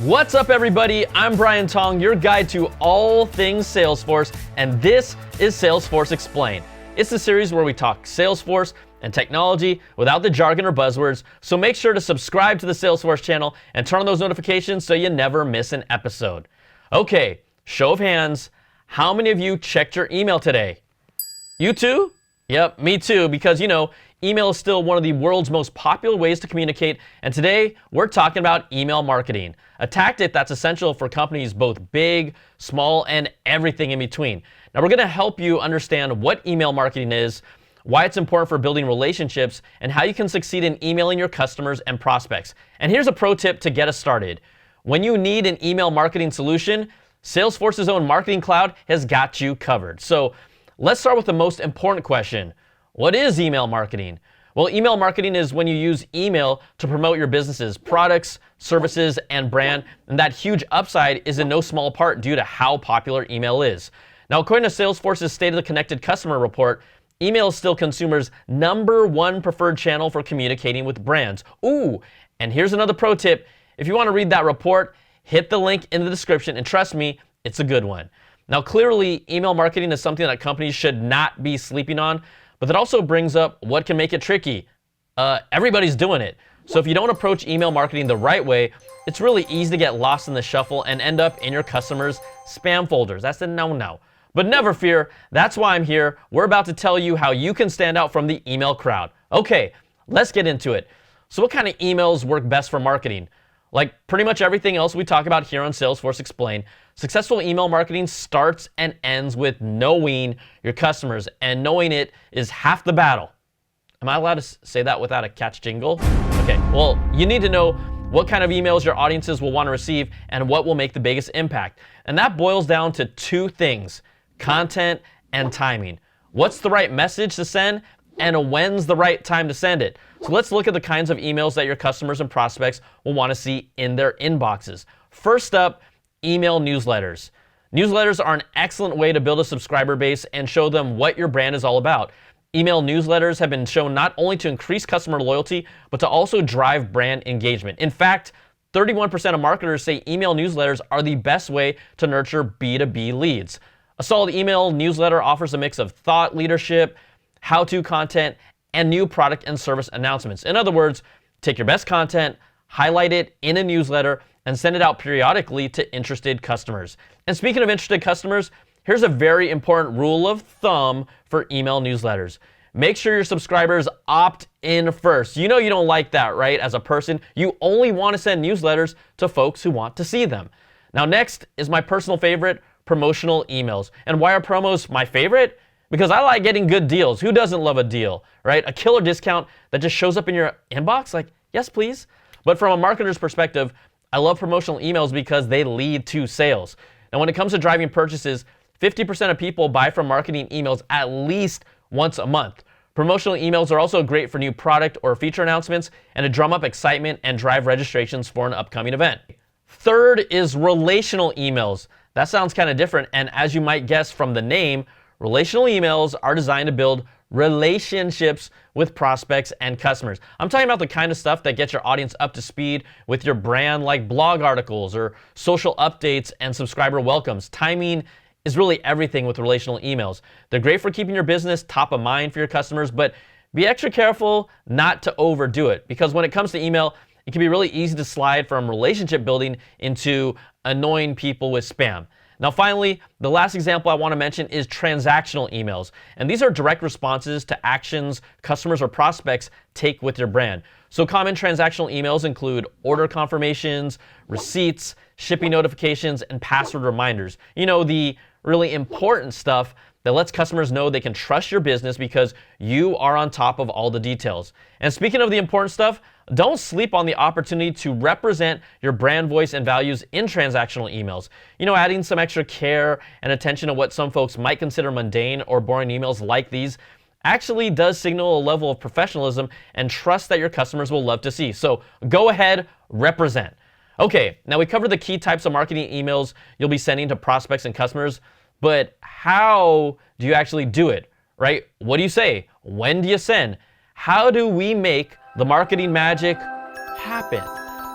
What's up, everybody? I'm Brian Tong, your guide to all things Salesforce, and this is Salesforce Explained. It's the series where we talk Salesforce and technology without the jargon or buzzwords, so make sure to subscribe to the Salesforce channel and turn on those notifications so you never miss an episode. Okay, show of hands, how many of you checked your email today? You too? Yep, me too, because email is still one of the world's most popular ways to communicate, and today we're talking about email marketing, a tactic that's essential for companies both big, small, and everything in between. Now we're going to help you understand what email marketing is, why it's important for building relationships, and how you can succeed in emailing your customers and prospects. And here's a pro tip to get us started. When you need an email marketing solution, Salesforce's own Marketing Cloud has got you covered. So let's start with the most important question. What is email marketing? Well, email marketing is when you use email to promote your business's products, services, and brand, and that huge upside is in no small part due to how popular email is. Now, according to Salesforce's State of the Connected Customer report, email is still consumers' #1 preferred channel for communicating with brands. Ooh, and here's another pro tip. If you want to read that report, hit the link in the description, and trust me, it's a good one. Now, clearly, email marketing is something that companies should not be sleeping on, but that also brings up what can make it tricky. Everybody's doing it. So if you don't approach email marketing the right way, it's really easy to get lost in the shuffle and end up in your customers' spam folders. That's a no-no. But never fear, that's why I'm here. We're about to tell you how you can stand out from the email crowd. Okay, let's get into it. So what kind of emails work best for marketing? Like pretty much everything else we talk about here on Salesforce Explained, successful email marketing starts and ends with knowing your customers, and knowing it is half the battle. Am I allowed to say that without a catch jingle? Okay, well, you need to know what kind of emails your audiences will want to receive and what will make the biggest impact. And that boils down to two things: content and timing. What's the right message to send, and when's the right time to send it? So let's look at the kinds of emails that your customers and prospects will want to see in their inboxes. First up, email newsletters. Newsletters are an excellent way to build a subscriber base and show them what your brand is all about. Email newsletters have been shown not only to increase customer loyalty, but to also drive brand engagement. In fact, 31% of marketers say email newsletters are the best way to nurture B2B leads. A solid email newsletter offers a mix of thought leadership, how-to content, and new product and service announcements. In other words, take your best content, highlight it in a newsletter, and send it out periodically to interested customers. And speaking of interested customers, here's a very important rule of thumb for email newsletters. Make sure your subscribers opt in first. You know you don't like that, right? As a person, you only want to send newsletters to folks who want to see them. Now, next is my personal favorite, promotional emails. And why are promos my favorite? Because I like getting good deals. Who doesn't love a deal, right? A killer discount that just shows up in your inbox, like, yes, please. But from a marketer's perspective, I love promotional emails because they lead to sales. Now, when it comes to driving purchases, 50% of people buy from marketing emails at least once a month. Promotional emails are also great for new product or feature announcements and to drum up excitement and drive registrations for an upcoming event. Third is relational emails. That sounds kind of different, and as you might guess from the name, relational emails are designed to build relationships with prospects and customers. I'm talking about the kind of stuff that gets your audience up to speed with your brand, like blog articles or social updates and subscriber welcomes. Timing is really everything with relational emails. They're great for keeping your business top of mind for your customers, but be extra careful not to overdo it, because when it comes to email, it can be really easy to slide from relationship building into annoying people with spam. Now, finally, the last example I want to mention is transactional emails. And these are direct responses to actions customers or prospects take with your brand. So common transactional emails include order confirmations, receipts, shipping notifications, and password reminders. You know, the really important stuff that lets customers know they can trust your business because you are on top of all the details. And speaking of the important stuff, don't sleep on the opportunity to represent your brand voice and values in transactional emails. You know, adding some extra care and attention to what some folks might consider mundane or boring emails like these actually does signal a level of professionalism and trust that your customers will love to see. So go ahead, represent. Okay, now we covered the key types of marketing emails you'll be sending to prospects and customers, but how do you actually do it, right? What do you say? When do you send? How do we make the marketing magic happen?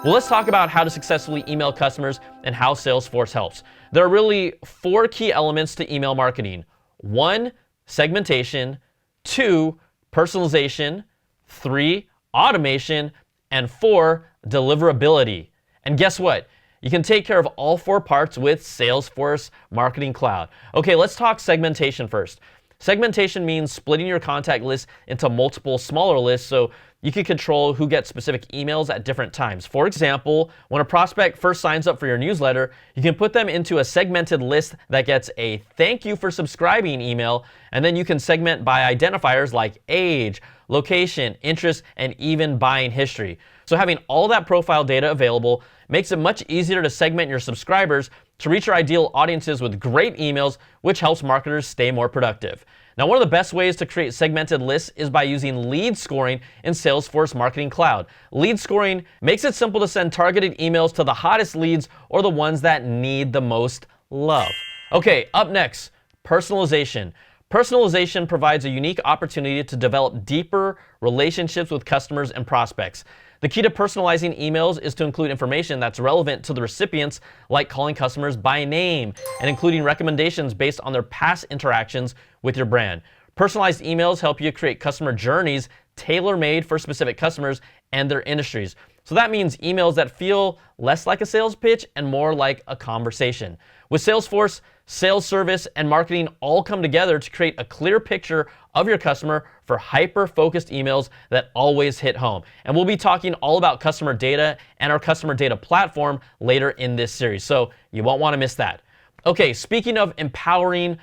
Well, let's talk about how to successfully email customers and how Salesforce helps. There are really 4 key elements to email marketing. 1, segmentation. 2, personalization. 3, automation. And 4, deliverability. And guess what? You can take care of all 4 parts with Salesforce Marketing Cloud. Okay, let's talk segmentation first. Segmentation means splitting your contact list into multiple smaller lists so you can control who gets specific emails at different times. For example, when a prospect first signs up for your newsletter, you can put them into a segmented list that gets a thank you for subscribing email, and then you can segment by identifiers like age, location, interest, and even buying history. So having all that profile data available makes it much easier to segment your subscribers to reach your ideal audiences with great emails, which helps marketers stay more productive. Now, one of the best ways to create segmented lists is by using lead scoring in Salesforce Marketing Cloud. Lead scoring makes it simple to send targeted emails to the hottest leads or the ones that need the most love. Okay, up next, personalization. Personalization provides a unique opportunity to develop deeper relationships with customers and prospects. The key to personalizing emails is to include information that's relevant to the recipients, like calling customers by name and including recommendations based on their past interactions with your brand. Personalized emails help you create customer journeys tailor-made for specific customers and their industries. So that means emails that feel less like a sales pitch and more like a conversation. With Salesforce, sales, service, and marketing all come together to create a clear picture of your customer for hyper-focused emails that always hit home. And we'll be talking all about customer data and our customer data platform later in this series, so you won't want to miss that. Okay, speaking of empowering,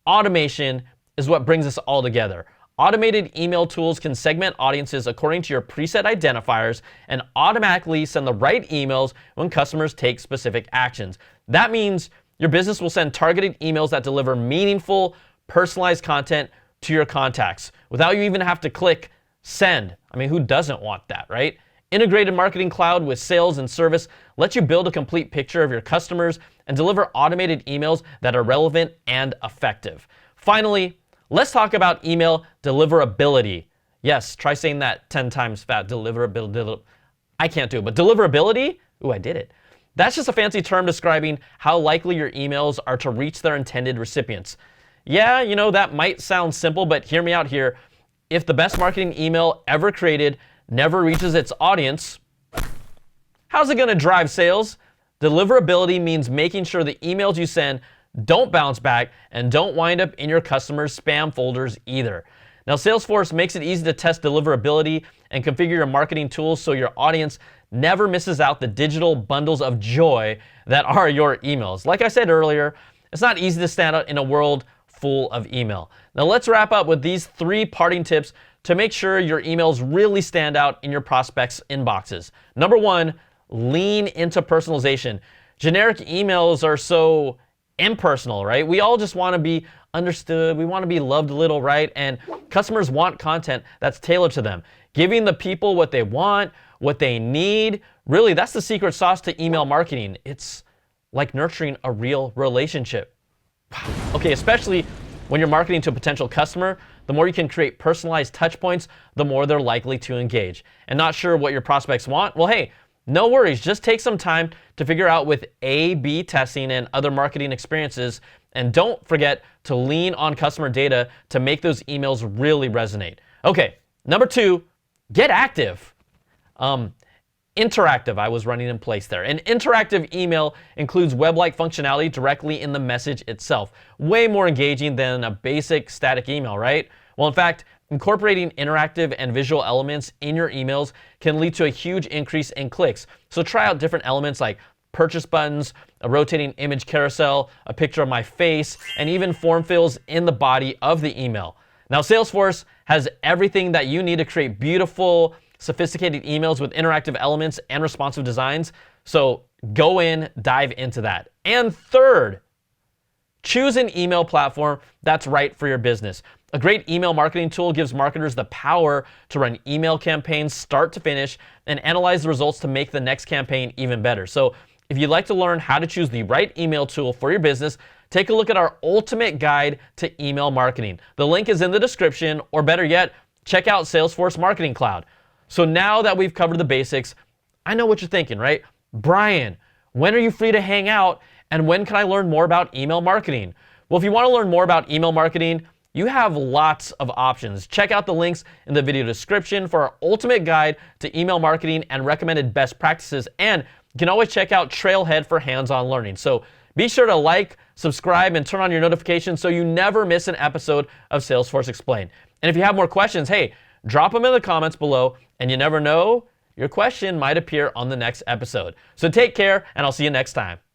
automation is what brings us all together. Automated email tools can segment audiences according to your preset identifiers and automatically send the right emails when customers take specific actions. That means your business will send targeted emails that deliver meaningful, personalized content to your contacts without you even have to click send. I mean, who doesn't want that, right? Integrated Marketing Cloud with sales and service lets you build a complete picture of your customers and deliver automated emails that are relevant and effective. Finally, let's talk about email deliverability. Yes, try saying that 10 times fast. Deliverability. I can't do it, but deliverability? Ooh, I did it. That's just a fancy term describing how likely your emails are to reach their intended recipients. Yeah, you know, that might sound simple, but hear me out here. If the best marketing email ever created never reaches its audience, how's it going to drive sales? Deliverability means making sure the emails you send don't bounce back and don't wind up in your customers' spam folders either. Now, Salesforce makes it easy to test deliverability and configure your marketing tools so your audience never misses out the digital bundles of joy that are your emails. Like I said earlier, it's not easy to stand out in a world full of email. Now, let's wrap up with these 3 parting tips to make sure your emails really stand out in your prospects' inboxes. Number 1, lean into personalization. Generic emails are so impersonal, right? We all just want to be understood. We want to be loved a little, right? And customers want content that's tailored to them. Giving the people what they want, what they need, really, that's the secret sauce to email marketing. It's like nurturing a real relationship. Okay, especially when you're marketing to a potential customer, the more you can create personalized touch points, the more they're likely to engage. And not sure what your prospects want? Well, hey, no worries. Just take some time to figure out with A/B testing and other marketing experiences. And don't forget to lean on customer data to make those emails really resonate. Okay, number 2, get active. Interactive, I was running in place there. An interactive email includes web-like functionality directly in the message itself. Way more engaging than a basic static email, right? Well, in fact, incorporating interactive and visual elements in your emails can lead to a huge increase in clicks. So try out different elements like purchase buttons, a rotating image carousel, a picture of my face, and even form fills in the body of the email. Now, Salesforce has everything that you need to create beautiful, sophisticated emails with interactive elements and responsive designs. So go in, dive into that. And third, choose an email platform that's right for your business. A great email marketing tool gives marketers the power to run email campaigns start to finish and analyze the results to make the next campaign even better. So if you'd like to learn how to choose the right email tool for your business, take a look at our ultimate guide to email marketing. The link is in the description, or better yet, check out Salesforce Marketing Cloud. So now that we've covered the basics, I know what you're thinking, right? Brian, when are you free to hang out? And when can I learn more about email marketing? Well, if you want to learn more about email marketing, you have lots of options. Check out the links in the video description for our ultimate guide to email marketing and recommended best practices. And you can always check out Trailhead for hands-on learning. So be sure to like, subscribe, and turn on your notifications so you never miss an episode of Salesforce Explained. And if you have more questions, hey, drop them in the comments below, and you never know, your question might appear on the next episode. So take care, and I'll see you next time.